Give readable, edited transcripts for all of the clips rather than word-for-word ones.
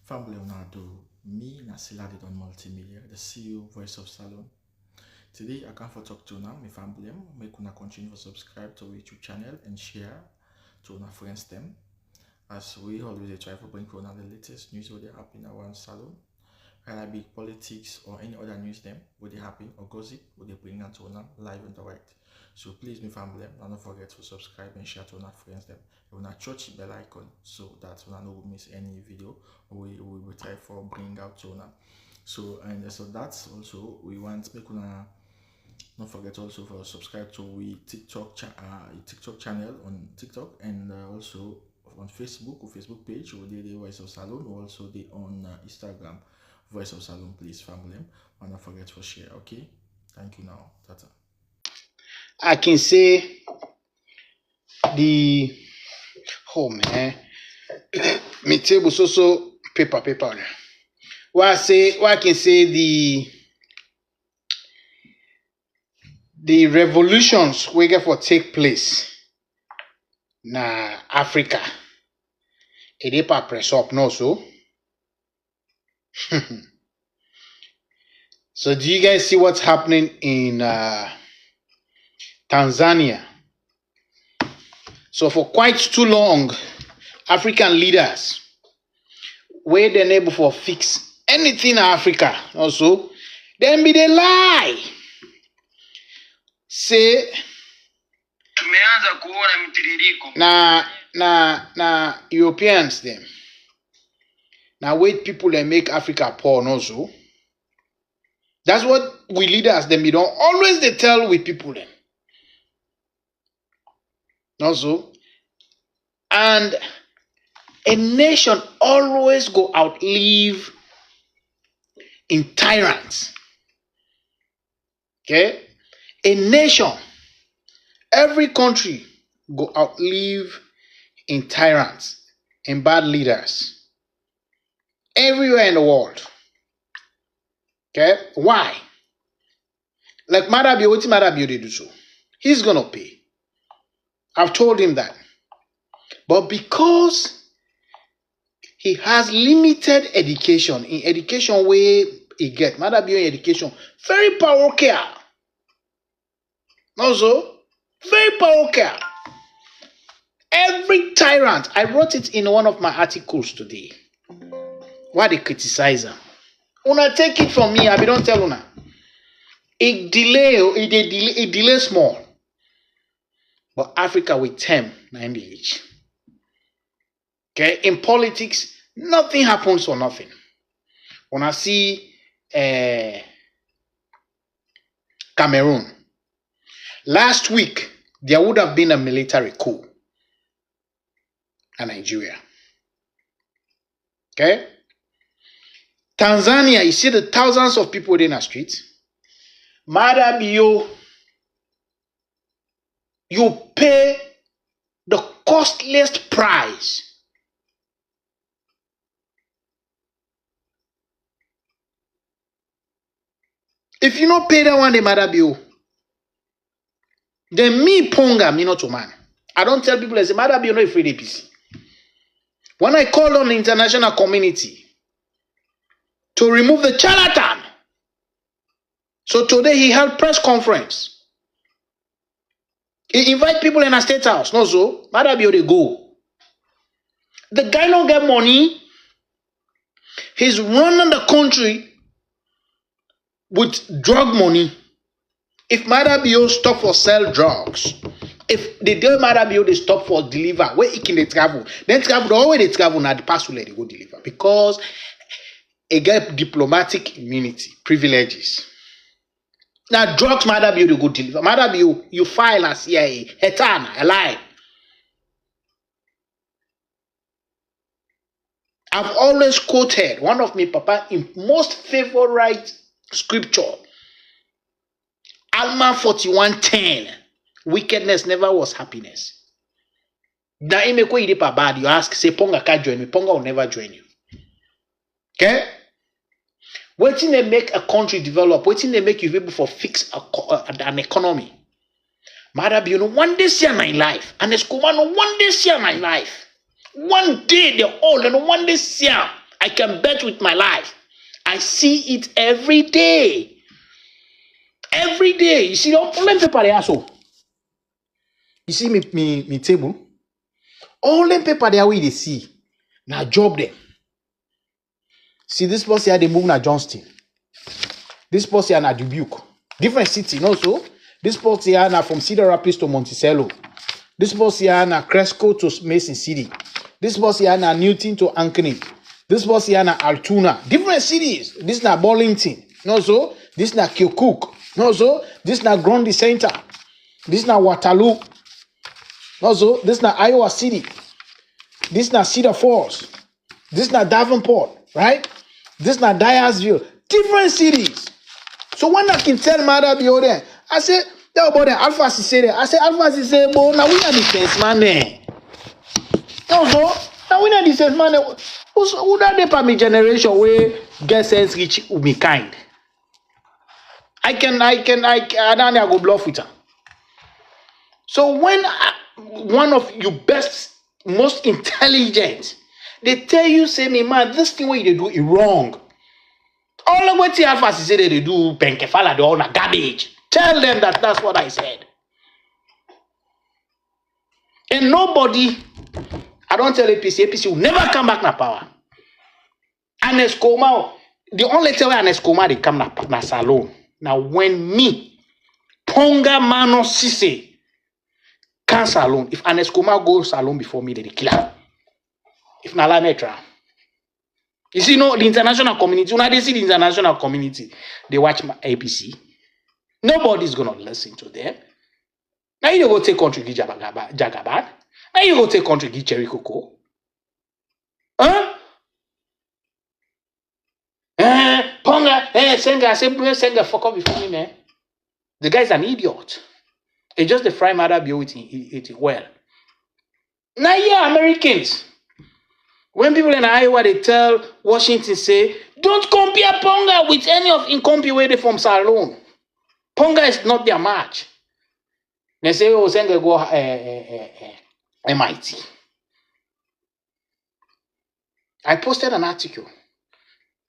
Family Leonardo, me Nasila did on multimedia, the CEO voice of Salon. Today I come for talk to now, my family, make una continue to subscribe to our YouTube channel and share to our friends them. As we always try to bring on the latest news what they happen around Salon, whether it be politics or any other news them, what they happen or gossip, what they bring out to live and direct. So please, my family, don't forget to subscribe and share to our friends them. You wanna touch the bell icon so that you don't miss any video we will try for bring out to now. So that's also we want make una don't forget also for subscribe to we TikTok channel on TikTok and also on Facebook or Facebook page or the Voice of Salon or also the on Instagram Voice of Salon. Please family, and don't forget to share. Okay, thank you now. Tata. I can say the man, me table so paper. What I can say the revolutions we get for take place na Africa. It dey pa press up no so. So do you guys see what's happening in Tanzania? So for quite too long, African leaders were then able to fix anything in Africa. Also, then be they lie. Say na Europeans them. Now wait people that make Africa poor also. That's what we leaders them we don't always they tell with people them. Also, and a nation always go outlive in tyrants. Okay? A nation, every country go outlive in tyrants, in bad leaders. Everywhere in the world. Okay? Why? Like Maada, what Maada they do so? He's gonna pay. I've told him that. But because he has limited education, in education where he get, Maada in education, very parochial. Also, very parochial. Every tyrant, I wrote it in one of my articles today. Why they criticize him? Una take it from me, I don't tell una. It delay small. But Africa with 10, 9 age. Okay, in politics, nothing happens for nothing. When I see Cameroon, last week there would have been a military coup in Nigeria. Okay, Tanzania, you see the thousands of people in the streets. Maada you pay the costliest price. If you not pay that one, they Maada bill. Then me Ponga, me not a man. I don't tell people I say Maada bill no free APC. When I called on the international community to remove the charlatan, so today he held press conference. He invite people in a state house. No, so Maada they go. The guy don't get money. He's running the country with drug money. If Maada stop for sell drugs, if they do Maada they stop for deliver, where he can they travel? Then travel the way they travel now the pass will let they go deliver because they get diplomatic immunity, privileges. Now drugs Maada they go deliver. Maada you file as CIA, etana, a lie. I've always quoted one of my papa in most favorite scripture. Alma 41:10. Wickedness never was happiness. Now you make way bad. You ask, say Ponga can't join me. Ponga will never join you. Okay? Waiting they make a country develop, waiting they make you able for fix an economy. Maada one day see my life, and it's one day see my life. One day they're old, and one day see I can bet with my life. I see it every day. Every day. You see, all them paper they are so. You see me table. All them paper they are we they see. Now job them. See this person here they move na Johnston. This person here na Dubuque. Different city, no so. This person here na from Cedar Rapids to Monticello. This person here na Cresco to Mason City. This person here na Newton to Ankeny. This person here na Altoona. Different cities. This na Burlington. No so. This na Keokuk. No so. This na Grundy Center. This na Waterloo. No so. This na Iowa City. This na Cedar Falls. This na Davenport. Right? This na Dyersville. Different cities. So when I can tell Maada be over there, I say, yeah, about there, Alpha say there. I say, Alpha say, but now we are the sense man there. No, so now we are the sense man there. Who that they me generation where get sense rich will be kind. I don't go bluff with her. So when one of you best, most intelligent, they tell you, say me, man, this thing what you do is wrong. All the way to Alpha say they do penkefala, they all na garbage. Tell them that that's what I said. And nobody, I don't tell APC will never come back na power. And Escoma, the only time an Escoma they come na salon. Now when me, Ponga Mano Sise, can salon. If an Escoma go salon before me, they kill her. If na la metra. You see, no, the international community, when they see the international community, they watch my APC. Nobody's going to listen to them. Now you go take country, give Jagaban. Now you go take country, give Cherry Coco. Huh? Ponga, Senga, Senga, fuck up before me, man. The guy's an idiot. It's just the fry Maada be it well. Now, yeah, Americans. When people in Iowa, they tell Washington, say, don't compare Ponga with any of Incompy where they from Salon. Ponga is not their match. They say, oh, Senga go MIT. I posted an article.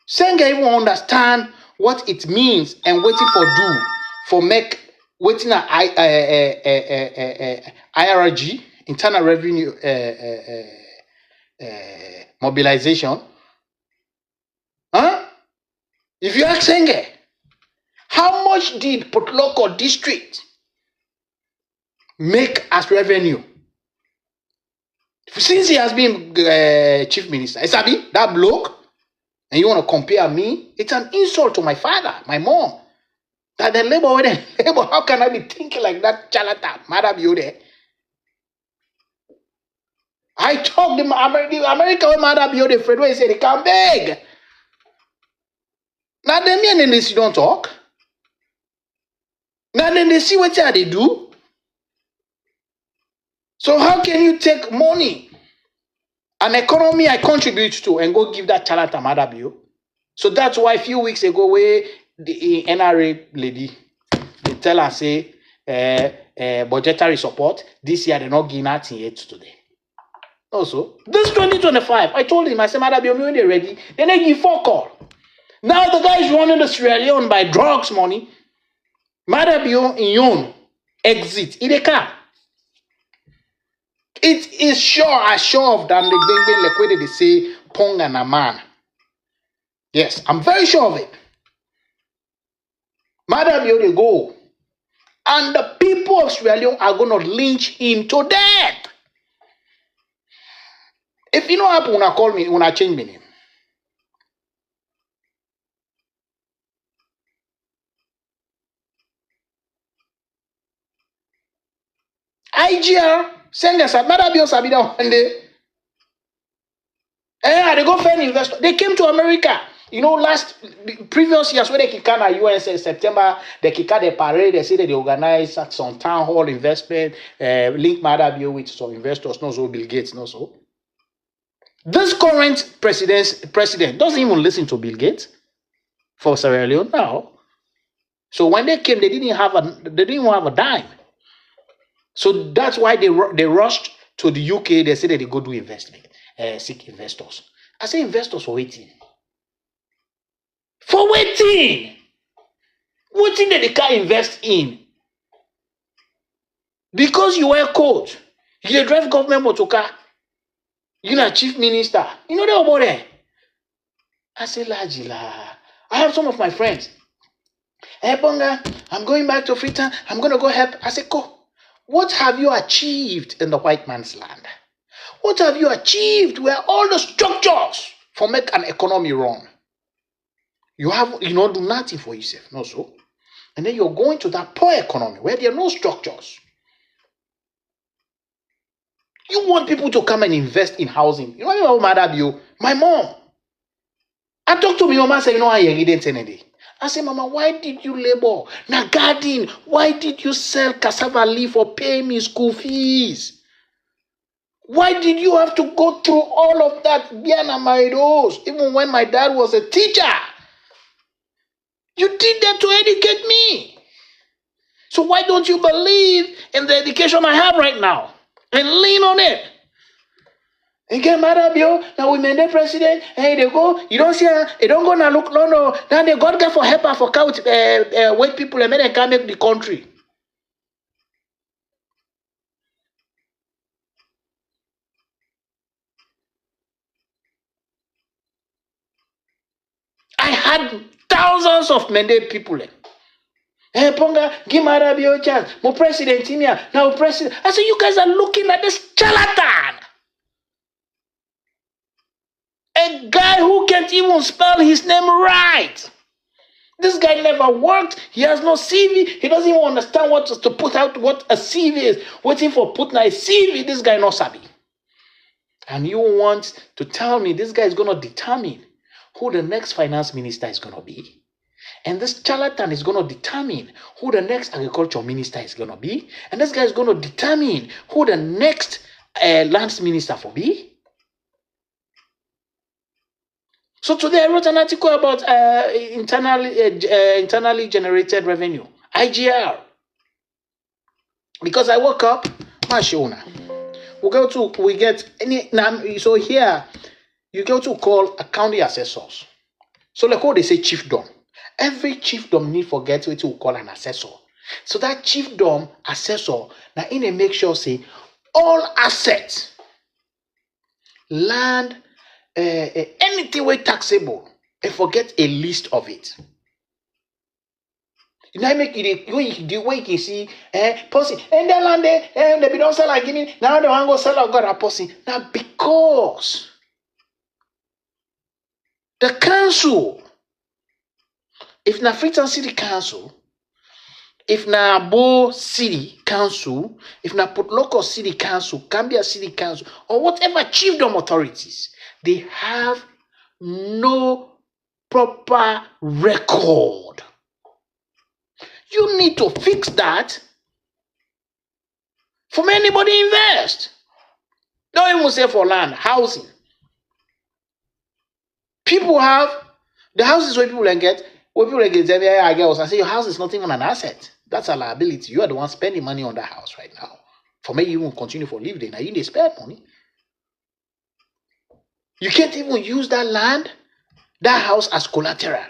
Senga even understand what it means and waiting for do for make waiting at IRG, Internal Revenue Mobilization. Huh? If you ask Senga, how much did Port Loko district make as revenue since he has been chief minister? Isabi, that bloke, and you want to compare me? It's an insult to my father, my mom. That the labor with the labor, how can I be thinking like that? Charlatan, Maada Biode. I talk the America with Maada Biode, Fred, where he said they can't beg. Now them and this you don't talk. Now then they see what they do. So how can you take money, an economy I contribute to, and go give that charlatan Maada Bio? So that's why a few weeks ago, where the NRA lady, they tell her, say, budgetary support, this year they're not giving that yet today. Also, this 2025, I told him, I said, Maada Bio, when they're ready, then they give 4 call. Now the guy is running the Sierra Leone by drugs money. Maada Bio in yon exit in the car. It is sure of than the Bengbeng like where they say Ponga na man. Yes, I'm very sure of it. Maada Bio they go. And the people of Sierra Leone are going to lynch him to death. If you know happen, when I call me, when I change my name. IGR, Senga Maada Bio Sabida one day. They go find investors. They came to America. You know, previous years when they kick out US in September, they kick out the parade, they say that they organize some town hall investment, link Maada Bio with some investors, not so Bill Gates, not so. This current president doesn't even listen to Bill Gates for Sierra Leone now. So when they came, they didn't have a dime. So that's why they rushed to the UK. They said that they go do investment, seek investors. I say investors for waiting. For waiting. Waiting that they can't invest in. Because you wear coat. You drive government motor car. You're a chief minister. You know that about there? I say, Lajila. I have some of my friends. Hey, Ponga, I'm going back to Freetown. I'm going to go help. I say, go. What have you achieved in the white man's land? What have you achieved where all the structures for make an economy run? You do nothing for yourself, no so. And then you're going to that poor economy where there are no structures. You want people to come and invest in housing. You know what Maada be? My mom. I talked to my mama and said, I didn't say anything. I said, Mama, why did you labor? Now garden, why did you sell cassava leaf or pay me school fees? Why did you have to go through all of that, even when my dad was a teacher? You did that to educate me. So why don't you believe in the education I have right now and lean on it? And get mad at you. Now we made the president. Hey, they go. You don't see her. They don't go now. Look, no. Now they got for help for couch white people and they can't make the country. I had thousands of Mende people. Hey, Ponga, give Maada a chance. My president in here. Now president. I said, you guys are looking at this charlatan. A guy who can't even spell his name right. This guy never worked. He has no CV. He doesn't even understand what to put out, what a CV is. Waiting for putting a CV. This guy not sabi. And you want to tell me this guy is going to determine who the next finance minister is going to be. And this charlatan is going to determine who the next agriculture minister is going to be. And this guy is going to determine who the next lands minister for be. So today I wrote an article about internally generated revenue, IGR. Because I woke up, we get any, so here you go to call a county assessors. So like how they say chiefdom. Every chiefdom need forget what to call an assessor. So that chiefdom assessor, now in a make sure say all assets, land, anything way taxable, and forget a list of it. Now make it the way you can see, pussy, and the land they don't sell like giving. Now they want to go sell a god a pussy. Now because the council, if na Freetown City Council, if na Abo City Council, if na Port Local City Council, Gambia City Council, or whatever chiefdom authorities, they have no proper record. You need to fix that for anybody invest. Don't even say for land, housing. People have the houses where people get. When people I say your house is not even an asset. That's a liability. You are the one spending money on that house right now. For me, you won't continue for live there. Now you need to spend money. You can't even use that land, that house as collateral.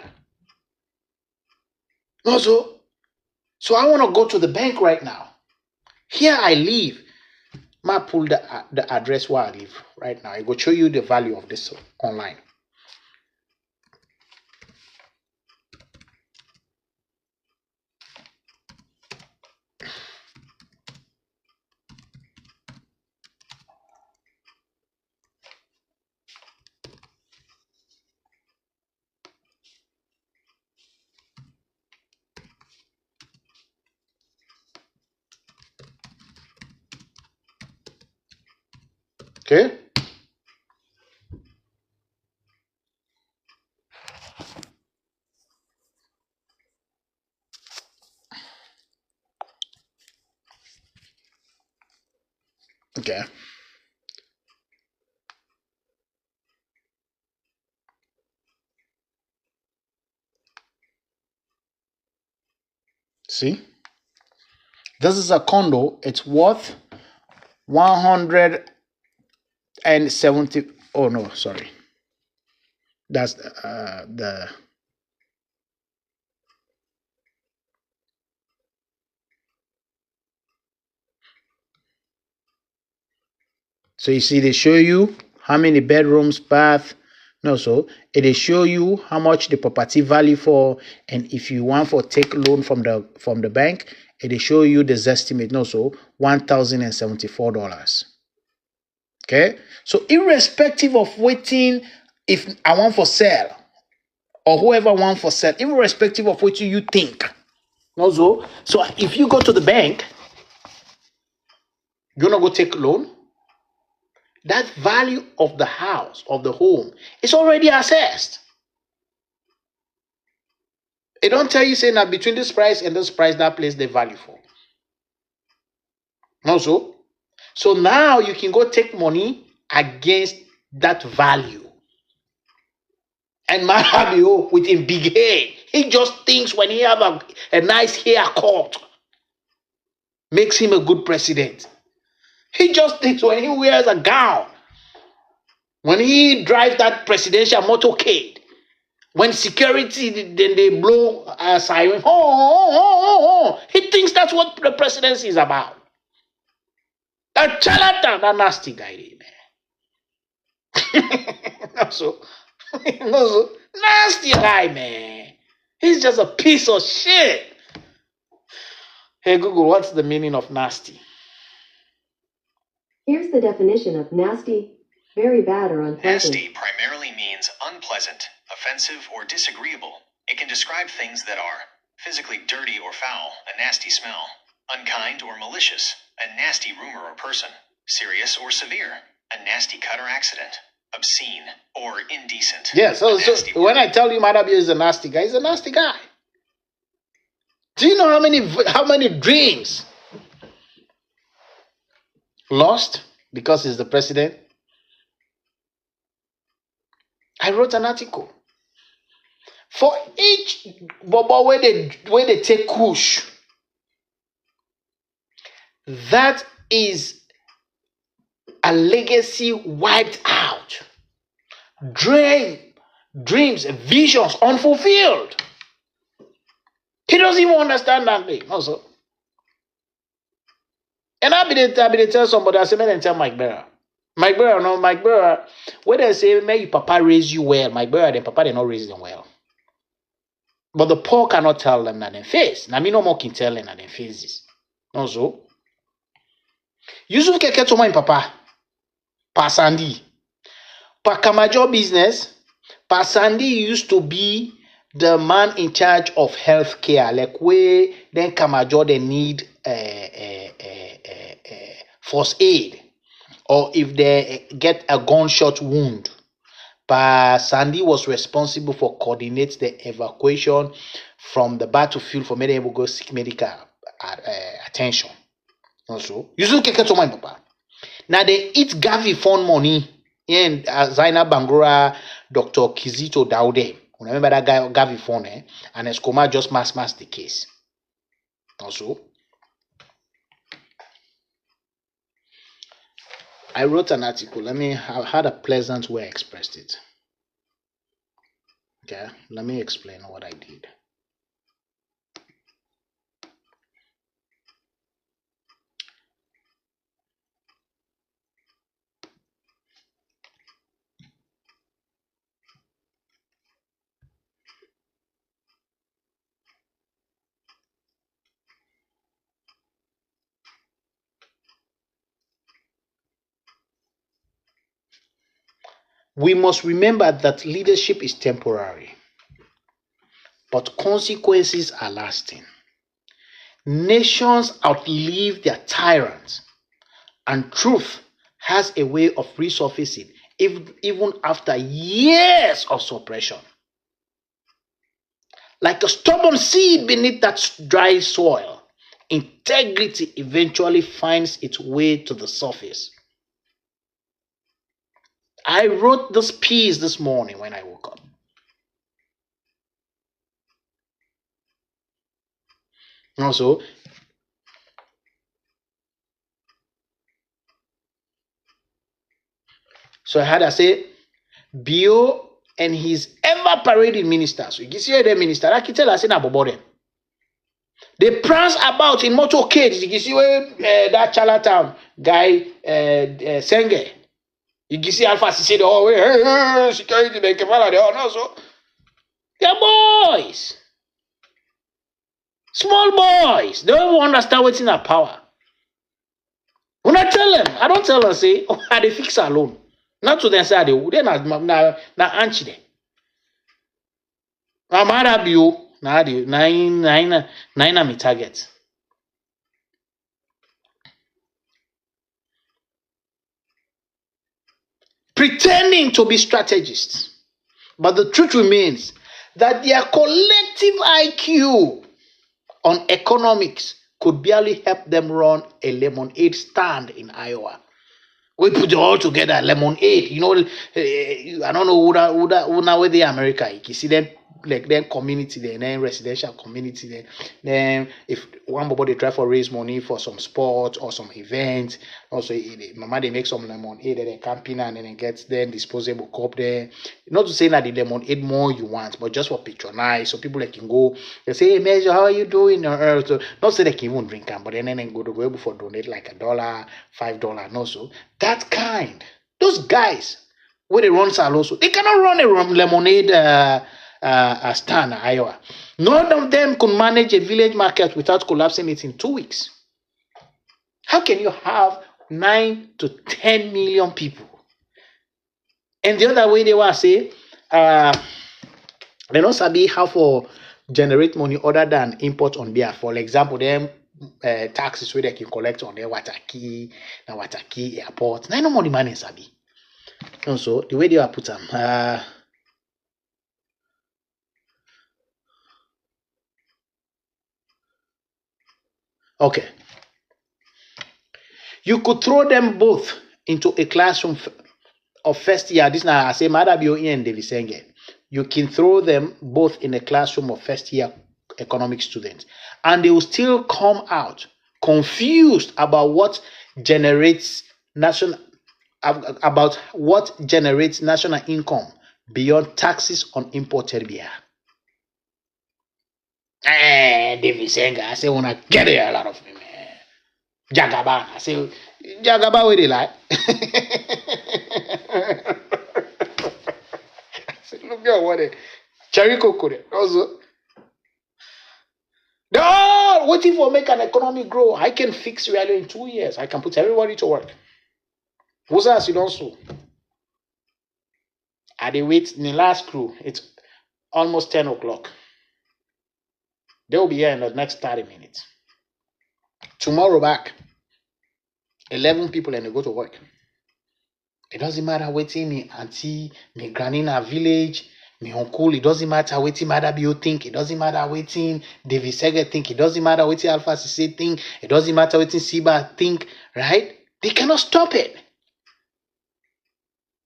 Also, so I want to go to the bank right now. Here I live. I pull the address where I live right now. I go show you the value of this online. Okay. Okay. See? This is a condo. It's worth 170. Oh no, sorry. That's the so you see they show you how many bedrooms, bath. No, so it show you how much the property value for, and if you want for take loan from the bank, it show you the estimate. No, so $1,074. Okay, so irrespective of waiting, if I want for sale or whoever want for sale, irrespective of what you think. Also, so if you go to the bank, you're not go take loan. That value of the house, of the home, is already assessed. It don't tell you saying that between this price and this price, that place the value for. Also, so now you can go take money against that value. And Maada with him big hair, he just thinks when he have a nice haircut, makes him a good president. He just thinks when he wears a gown, when he drives that presidential motorcade, when security then they blow a siren, he thinks that's what the presidency is about. That charlatan, that nasty guy, man. so nasty guy, man. He's just a piece of shit. Hey Google, what's the meaning of nasty? Here's the definition of nasty: very bad or unpleasant. Nasty primarily means unpleasant, offensive, or disagreeable. It can describe things that are physically dirty or foul, a nasty smell, unkind or malicious, a nasty rumor or person, serious or severe, a nasty cut or accident, obscene or indecent. Yeah, so when I tell you Maada is a nasty guy, he's a nasty guy. Do you know how many dreams lost because he's the president? I wrote an article. For each bobo where they take kush, that is a legacy wiped out. Dreams, visions unfulfilled. He doesn't even understand that thing. Also. And I be tell somebody, I say, man, tell Mike Berra. Mike Berra, when they say, may your papa raise you well, Mike Berra, then papa, they not raise them well. But the poor cannot tell them that they face. Now, me no more can tell them that they face this. Also, you should get to my papa. Pasandi. Pa Kamajo business, Pasandi used to be the man in charge of healthcare. Like where then Kamajo they need first aid, or if they get a gunshot wound. But Sandy was responsible for coordinate the evacuation from the battlefield for many people go seek medical attention. Also, you should get to my papa. Now they eat Gavi fund money in Zaina Bangura, Dr. Kizito Daude. Remember that guy Gavi fund, and Escoma just mass the case. Also, I wrote an article. I had a pleasant way I expressed it. Okay, let me explain what I did. We must remember that leadership is temporary, but consequences are lasting. Nations outlive their tyrants, and truth has a way of resurfacing even after years of suppression. Like a stubborn seed beneath that dry soil, integrity eventually finds its way to the surface. I wrote this piece this morning when I woke up. Also, so I had to say, Bio and his ever parading ministers. You see the minister, I can tell us in about them. They prance about in motorcades. You see that Charlatan guy, Senge. You can see Alpha say the whole way, hey, security, they can follow the whole no, so. They're boys. Small boys. They don't even understand what's in that power. When I tell them, I don't tell them, say, oh, they fix alone. Not to them say, they're not anchi there. I'm Maada you, nine me target. Pretending to be strategists. But the truth remains that their collective IQ on economics could barely help them run a lemonade stand in Iowa. We put it all together, lemonade. You know, I don't know who now where they America. You see them like then community there, then residential community there. Then if one body try for raise money for some sport or some event, also mama they make some lemonade, then camping and then it gets then disposable cup there. Not to say that the lemonade more you want, but just for patronize, so people like can go. They say, hey, Major, how are you doing? So not say they can even drink them, but then go to able for donate like $1, $5, no so that kind. Those guys where they run salon, also they cannot run a lemonade stand in Iowa. None of them could manage a village market without collapsing it in 2 weeks. How can you have 9 to 10 million people? And the other way they were say, they don't sabi how for generate money other than import on behalf. For example, them taxes where they can collect on their Wataki airport. Now no money man in sabi. Also, the way they are put them. Okay. You could throw them both into a classroom of first year. This now I say Maada BOE and David Senge. You can throw them both in a classroom of first year economic students, and they will still come out confused about what generates national income beyond taxes on imported beer. David Senga, I say, wanna get a lot of me, man. Jagaba, I say, Jagaba, where they like. I say, look at what it. Cherry cocoa, also. They're all waiting for make an economy grow. I can fix value in 2 years. I can put everybody to work. Who's else you don't so? At the wait in the last crew, it's almost 10 o'clock. They'll be here in the next 30 minutes. Tomorrow back, 11 people and they go to work. It doesn't matter waiting me auntie, me granny in a village, me uncle. It doesn't matter waiting Maada Bio think. It doesn't matter waiting David Sege think. It doesn't matter waiting Alpha Cisse think. It doesn't matter waiting Siba think. Right? They cannot stop it.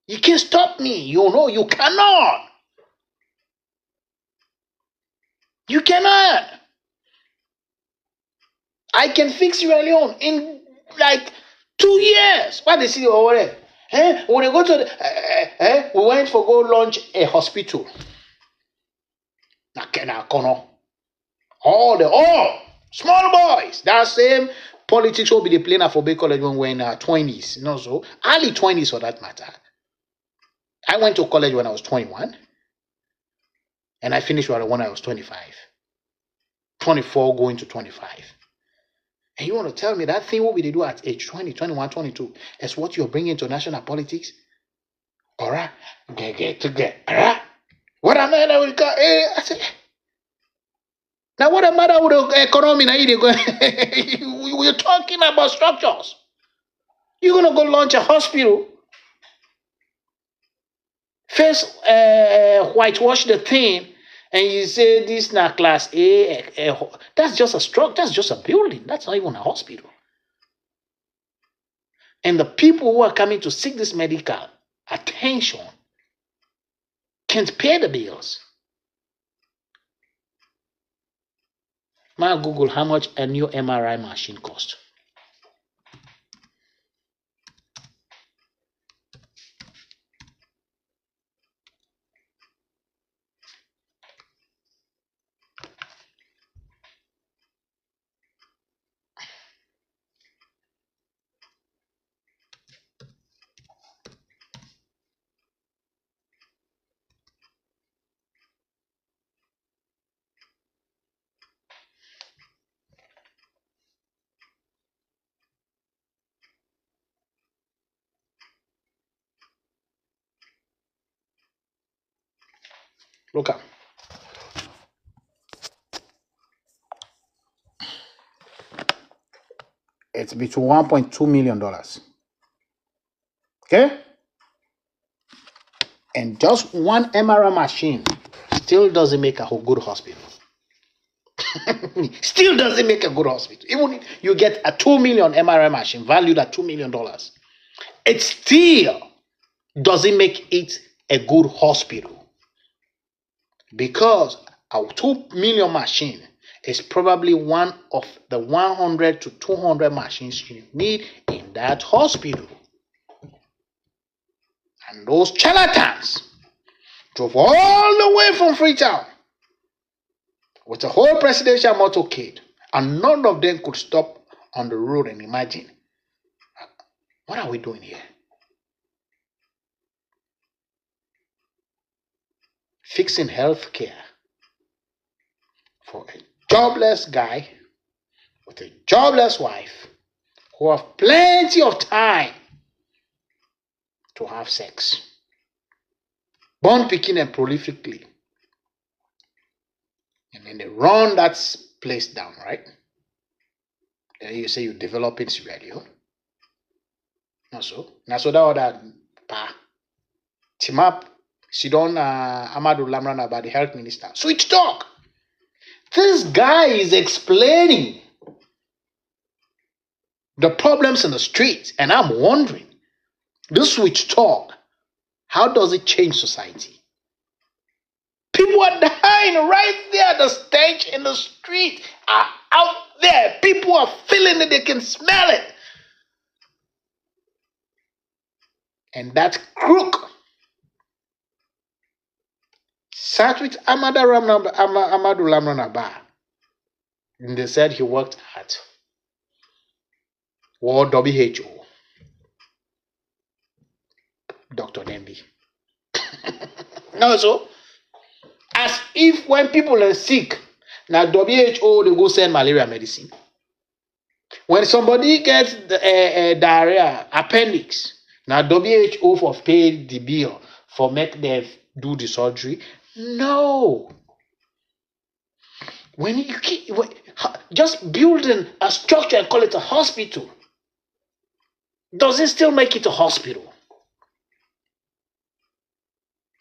You can't stop me. You know you cannot. You cannot. I can fix Sierra Leone in like 2 years. What they see over there? When they go to we went for go launch a hospital. All small boys. That same politics will be the planner for Bay College when we're in our 20s. You know, so early 20s for that matter. I went to college when I was 21. And I finished when I was 25. 24 going to 25. And you want to tell me that thing what we do at age 20, 21, 22 is what you're bringing to national politics? Alright, alright. What am I with I say, now what am I with the economy? Now we're talking about structures. You're gonna go launch a hospital. First, whitewash the thing. And you say this na class A, that's just a structure, that's just a building, that's not even a hospital. And the people who are coming to seek this medical attention can't pay the bills. Now Google how much a new MRI machine costs. Look at. It's between $1.2 million. Okay? And just one MRI machine still doesn't make a good hospital. Still doesn't make a good hospital. Even if you get a 2 million MRI machine valued at $2 million, it still doesn't make it a good hospital. Because a 2 million machine is probably one of the 100 to 200 machines you need in that hospital. And those charlatans drove all the way from Freetown with a whole presidential motorcade, and none of them could stop on the road and imagine, what are we doing here? Fixing health care for a jobless guy with a jobless wife who have plenty of time to have sex. Born picking and prolifically. And then they run that place down, right? Then you say you're developing Sierra Leone. Not so. Now so that other pa. Timap, Sidon Amadou Lamran about the health minister. Switch talk. This guy is explaining the problems in the streets, and I'm wondering, this switch talk, how does it change society? People are dying right there. The stench in the street are out there. People are feeling it. They can smell it. And that crook sat with Amadou Lamron Abba. And they said he worked at World WHO. Dr. Dembi. No, so as if when people are sick, now WHO they go send malaria medicine. When somebody gets diarrhea, appendix, now WHO for pay the bill for make them do the surgery. No. When you just building a structure and call it a hospital, does it still make it a hospital?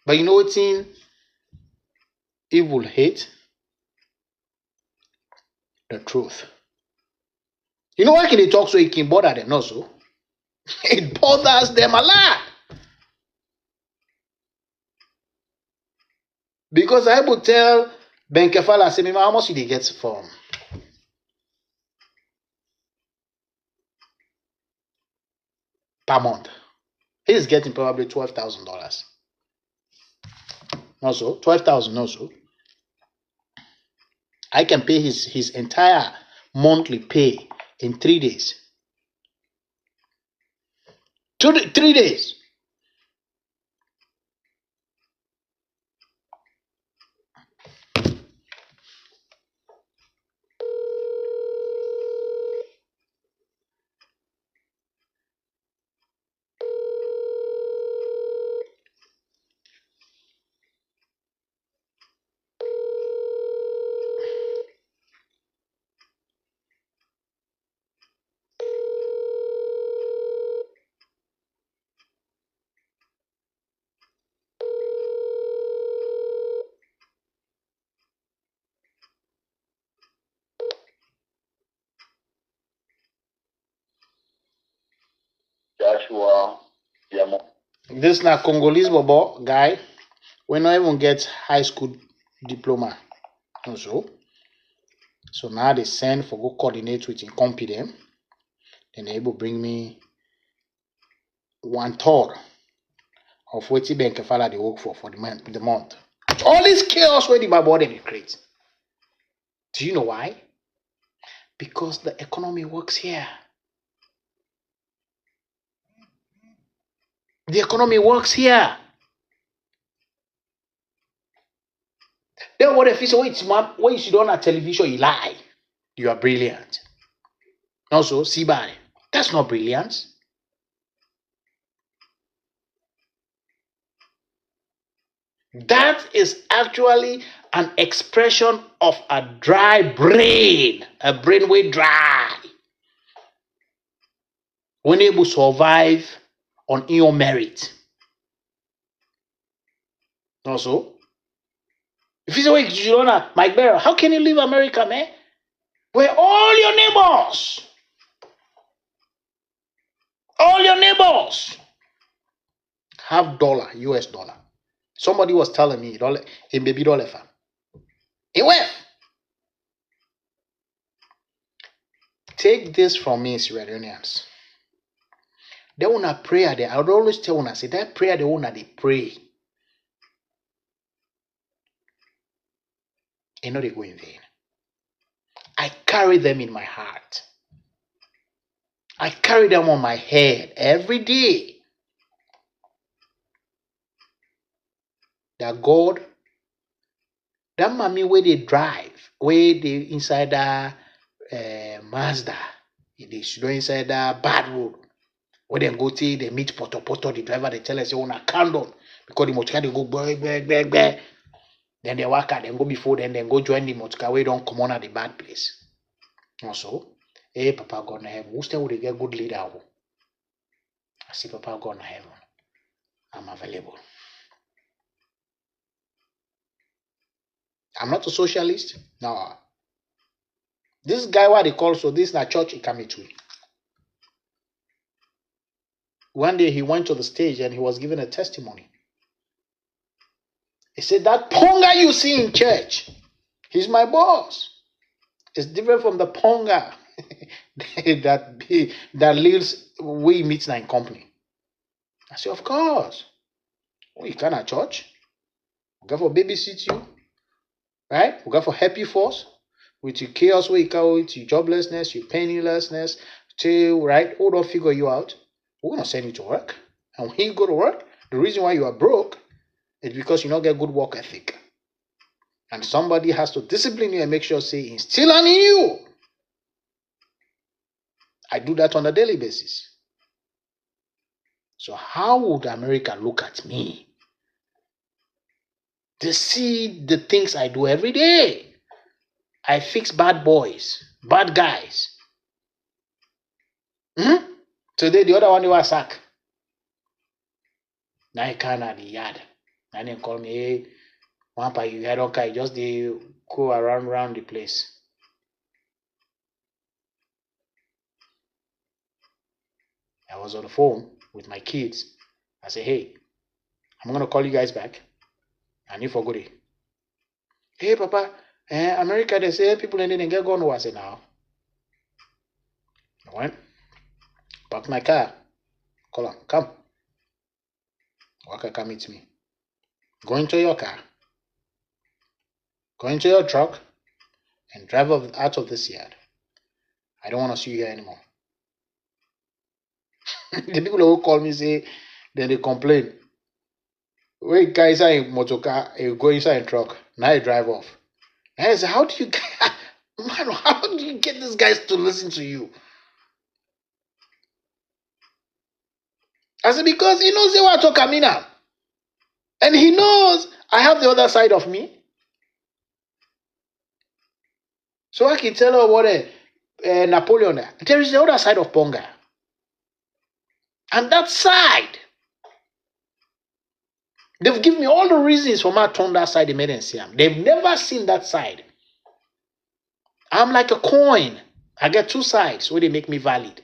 But you know what's in evil hate? The truth. You know why can they talk so it can bother them? No, so it bothers them a lot. Because I would tell Ben Kefala, say, how much did he get from? Per month. He's getting probably $12,000. Also, 12,000 also. I can pay his entire monthly pay in 3 days. 3 days. Joshua, This na Congolese bobo guy. We not even get high school diploma. Also. So now they send for go coordinate with Incompetent. Then they able bring me 1/3 of what Ben Kefala they work for the month. All this chaos where my body they create. Do you know why? Because the economy works here. The economy works here. Then what if you say, wait, when you see on a television, you lie. You are brilliant. Also, see by that's not brilliance. That is actually an expression of a dry brain. A brain way dry. When able to survive on your merit. Also, if you say, wait, you don't know, Mike Barrow, how can you leave America, man? Where all your neighbors have dollar, US dollar. Somebody was telling me, a baby dollar fan. He went. Take this from me, Sierra Leoneans. They want to pray. I would always tell one, I say, that prayer they want to pray. And not they go in vain. I carry them in my heart. I carry them on my head every day. That God, that mommy where they drive, where they inside that Mazda, they should go inside that bad road. Where they go to, they meet Poto, the driver, they tell us, they want a candle. Because the motorcar, they go, bang. Then they walk out, then go before, then they go join the motorcar, where they don't come on at the bad place. Also, hey, Papa God in heaven, who still would get good leader? I see Papa God in heaven. I'm available. I'm not a socialist. No. This guy, what they call, so this is a church he came to. One day he went to the stage and he was given a testimony. He said, that Ponga you see in church, he's my boss. It's different from the Ponga that lives, we meet in company. I said, of course. Oh, you can't at church. We got for babysit you. Right? We got for help you first. With your chaos, where you go, with your joblessness, your pennilessness, till, right? Hold on, figure you out. We're going to send you to work. And when you go to work, the reason why you are broke is because you don't get good work ethic. And somebody has to discipline you and make sure, say, instill in you. I do that on a daily basis. So how would America look at me? They see the things I do every day. I fix bad boys, bad guys. Today, the other one, they were sacked. Now I can't at the yard. And then call me, hey, Wampa, you had okay, just they go around the place. I was on the phone with my kids. I said, hey, I'm going to call you guys back. And you forgot it. Hey, Papa, America, they say people and then get gone. I said, now. I went, parked my car. Call him, come. Walker, come meet me. Go into your car. Go into your truck and drive out of this yard. I don't want to see you here anymore. The people who call me say, then they complain. Wait, guys are in motor car, you go inside a truck. Now you drive off. And I say, how do you get these guys to listen to you? I said, because he knows they want to come in now. And he knows I have the other side of me. So I can tell her what Napoleon, there is the other side of Ponga. And that side, they've given me all the reasons for my turn that side they made and see them. They've never seen that side. I'm like a coin. I get two sides where they make me valid.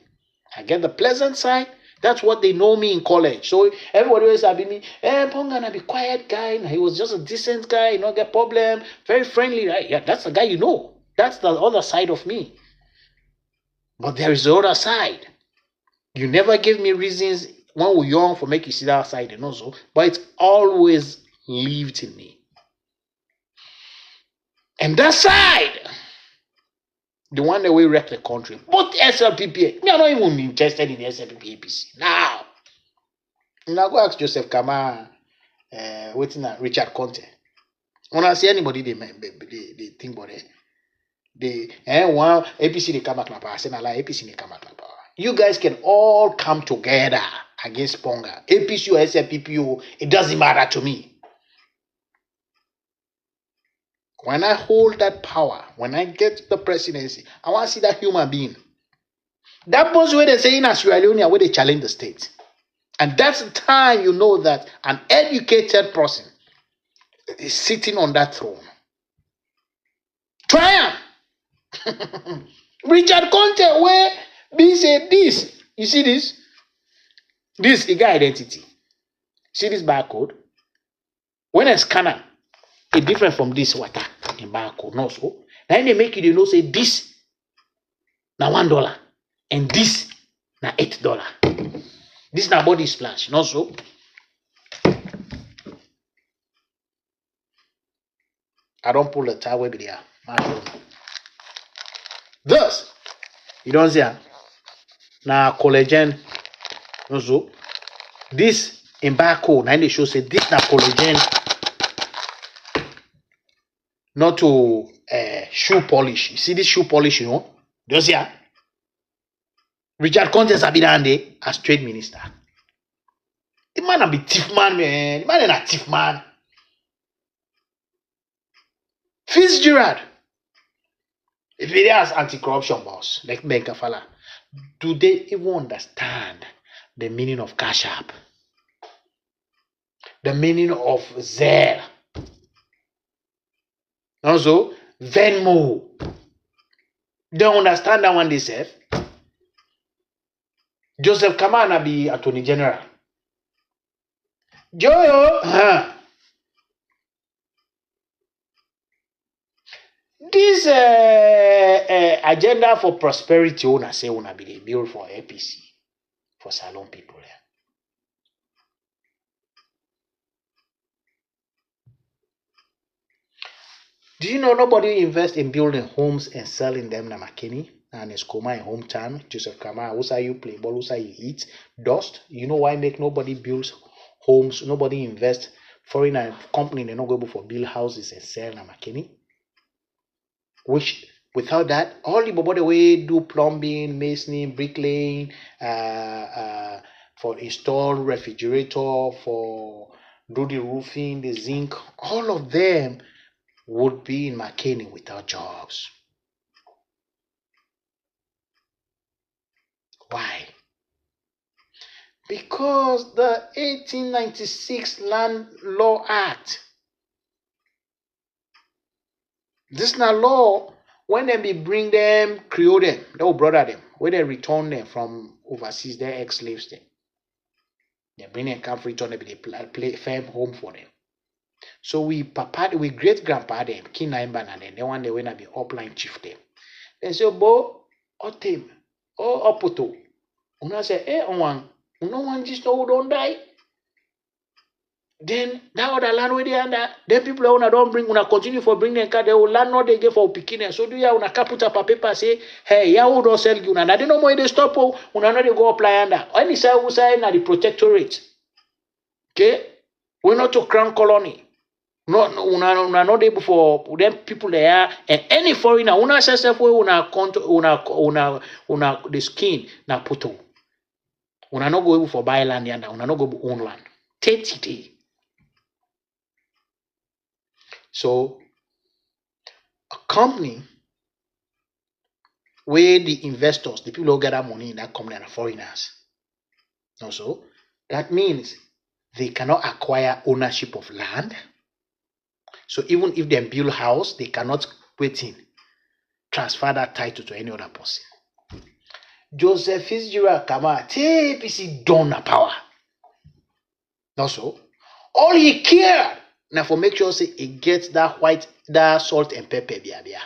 I get the pleasant side. That's what they know me in college. So everybody always have me, Ponga, na be quiet guy. He was just a decent guy, you know, get problem, very friendly, right? Yeah, that's the guy you know. That's the other side of me. But there is the other side. You never gave me reasons when we were young for make you see that side and also, but it's always lived in me. And that side, the one that will wreck the country, both SLPP, me, I'm not even interested in the SLPP APC. Now go ask Joseph Kama, waiting at Richard Conte. When I see anybody, they think about it. One APC they come back na power. I say na like APC they come back na power. You guys can all come together against Ponga. APC or SLPP, it doesn't matter to me. when I hold that power, when I get the presidency, I want to see that human being. That was where they say in Sierra Leone where they challenge the state. And that's the time you know that an educated person is sitting on that throne. Triumph! Richard Conte, where we say this. You see this? This is identity. See this barcode? When a scanner is different from this water in barcode, no so. Then they make you know say this na $1 and this na $8. This na body splash, no so. I don't pull the towel with there. Thus, you don't see na collagen, no so. This in barcode, now they show say this na collagen, not to shoe polish. You see this shoe polish, you know? Do you see that? Richard Conte Sabidande as trade minister. The man a be thief man, man. The man is a thief man. Fitzgerald, if he has anti-corruption boss, like Ben Kafala, do they even understand the meaning of Cash App? The meaning of Zelle? Also, Venmo. They understand that one they say. Joseph Kamana be Attorney General. Joyo, this agenda for prosperity, una say una be the bill for APC, for Salon people. Do you know nobody invests in building homes and selling them na McKinney and Eskoma in hometown? Joseph Kama, who's you play ball, who's you eat dust? You know why make nobody builds homes, nobody invests foreign company, they not go for build houses and sell na McKinney? Which without that, all the body way do plumbing, masoning, bricklaying, for install refrigerator, for do the roofing, the zinc, all of them would be in McKinney without jobs. Why? Because the 1896 Land Law Act, this na law, when they be bring them, create them, they will brother them, when they return them from overseas, their ex-slaves them. They bring them, come return them, they play firm home for them. So we great grandpa them, kin naimba and then they one day when I be upline chief them. Then say, bo, o team, o opoto. Una say, one, no one just know who don't die. Then that other land where they under, then people una don't bring, una continue for bring them car, they will land not they get for picking. So do ya una put up a paper say, hey, ya who don't sell you na they no more they stop una not they go apply under. Any side who say na the protectorate. Okay? We're not to crown colony. No, una not able for them people there and any foreigner una self way una the skin na puto. Una not go able for buy land yanda, una not go own land. 30 days. So a company where the investors, the people who gather money in that company are foreigners. Also, that means they cannot acquire ownership of land. So even if they build a house, they cannot transfer that title to any other person. Joseph Fitzgerald Kama, TPC done a power. Also, all he cared now for make sure say it gets that salt and pepper bia.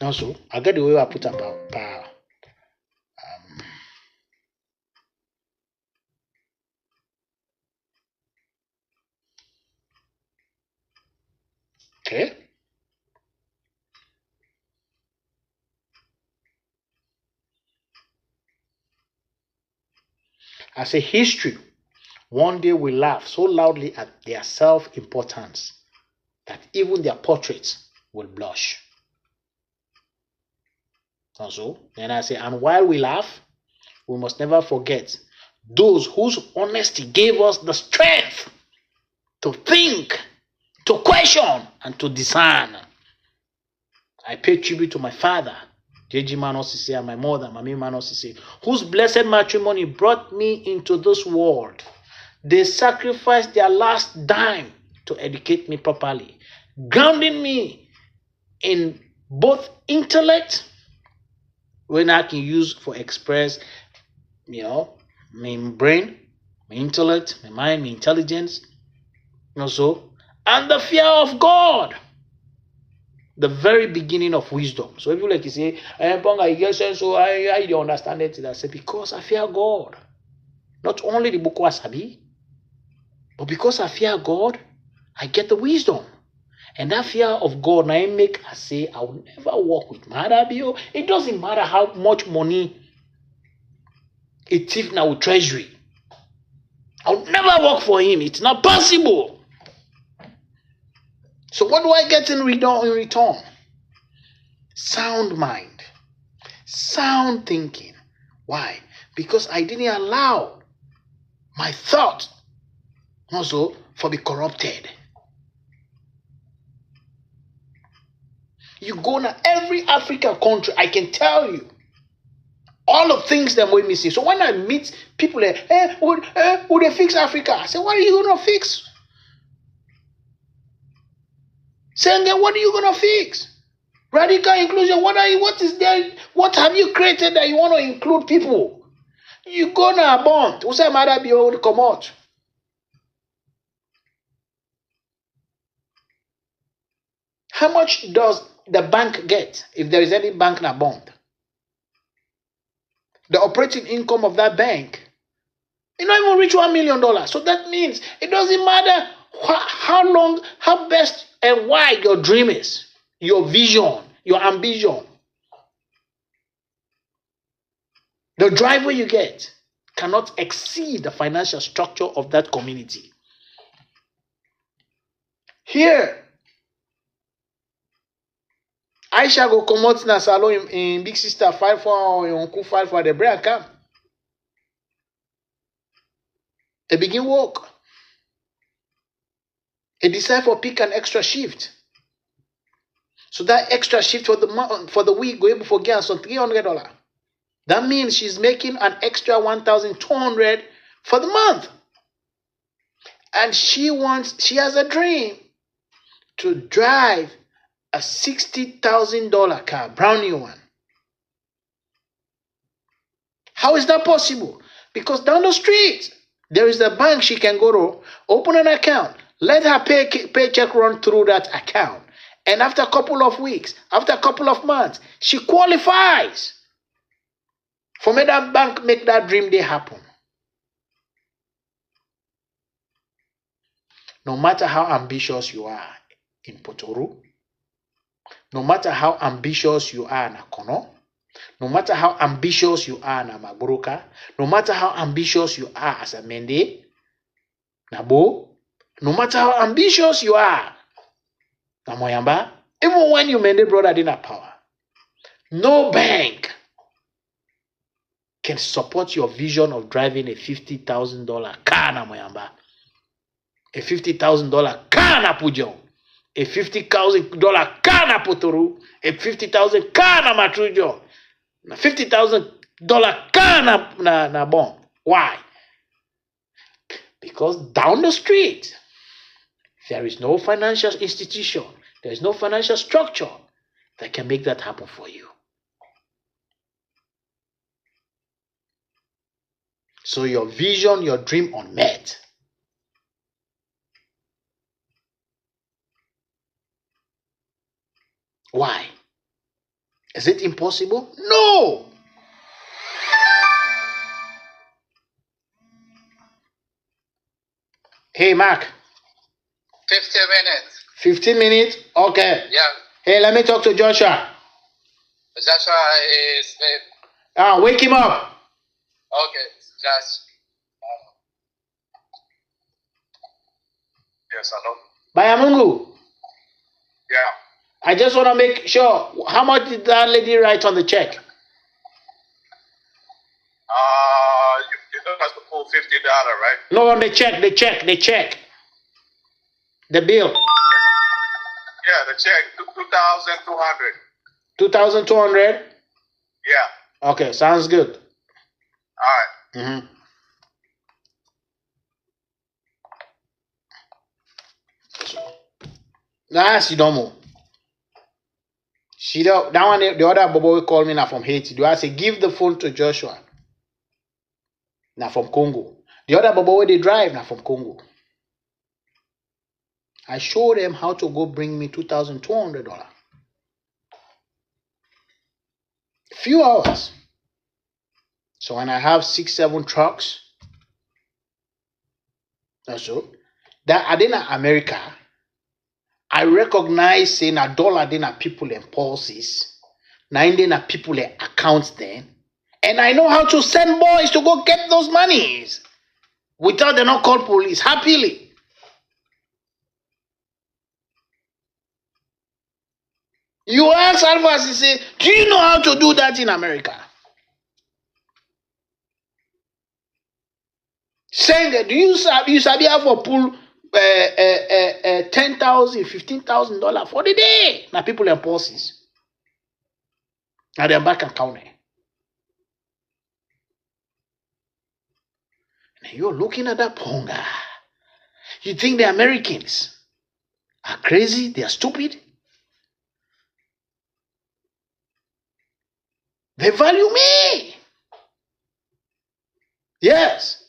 Also, I get the way I put up power. Okay. As a history, one day we laugh so loudly at their self-importance that even their portraits will blush. Also, then I say, and while we laugh, we must never forget those whose honesty gave us the strength to think, to question, and to discern. I pay tribute to my father, J.G. Manosisi, and my mother, Mami Manosisi, whose blessed matrimony brought me into this world. They sacrificed their last dime to educate me properly, grounding me in both intellect, when I can use for express, my brain, my intellect, my mind, my intelligence, and the fear of God, the very beginning of wisdom. So if you like you say, Ponga, you get sense, so I don't understand it. I say, because I fear God. Not only the book wasabi, but because I fear God, I get the wisdom. And that fear of God, now I make I say, I will never work with Maada. It doesn't matter how much money it thief now with treasury. I'll never work for him. It's not possible. So what do I get in return? Sound mind. Sound thinking. Why? Because I didn't allow my thought also for be corrupted. You go now, every African country, I can tell you, all the things that we missing. So when I meet people, would they fix Africa? I say, what are you going to fix? Say again, what are you going to fix? Radical inclusion, what is there? What have you created that you want to include people? You go now, bond. Who say Maada be able to come out? How much does the bank get if there is any bank na bond? The operating income of that bank, it not even reach $1 million. So that means it doesn't matter how long, how best and wide your dream is, your vision, your ambition. The driver you get cannot exceed the financial structure of that community. Here, Aisha go come out na salon in big sister fight for your uncle fight for the break camp. They begin work. They decide for pick an extra shift. So that extra shift for the month, for the week, go able for get some $300. That means she's making an extra $1,200 for the month. And she has a dream to drive a $60,000 car, brand new one. How is that possible? Because down the street, there is a bank she can go to, open an account, let her paycheck run through that account. And after a couple of weeks, after a couple of months, she qualifies for make that bank make that dream day happen. No matter how ambitious you are in Potoru, no matter how ambitious you are in Akono, no matter how ambitious you are in Magburuka, no matter how ambitious you are as a Mende, Nabo, no matter how ambitious you are, Namoyamba, even when you Mende brother didn't have power, no bank can support your vision of driving a $50,000 car Namoyamba, a $50,000 car na Pujon, a $50,000 car na Potoru, a $50,000 car na Matrujo, a $50,000 car na Bon. Why? Because down the street, there is no financial institution, there is no financial structure that can make that happen for you. So your vision, your dream unmet. Why? Is it impossible? No! Hey, Mark. 50 minutes. 15 minutes? Okay. Yeah. Hey, let me talk to Joshua. Joshua is asleep. Wake him up. Okay. Just. Yes, hello. Bayamungu, Yeah. I just want to make sure, how much did that lady write on the check? You don't have to put right? No, on the check. The bill. Yeah, the check, 2,200. 2,200. Yeah. Okay, sounds good. All right. Mm-hmm. That's Sidomo. That one, the other bobo will call me now from Haiti. Do I say give the phone to Joshua? Now from Congo. The other bobo where they drive now from Congo. I show them how to go bring me $2,200. Few hours. So when I have 6-7 trucks, that's all. That I didn't America. I recognize saying a dollar then people and pulses. 9 then people and accounts then. And I know how to send boys to go get those monies without them not call police happily. You ask Alphas, he say, do you know how to do that in America? Saying, do you sabi how for pull $10,000, $15,000 for the day? Now people and pulses. Now they're back account. And you're looking at that Ponga. You think the Americans are crazy? They are stupid? They value me. Yes.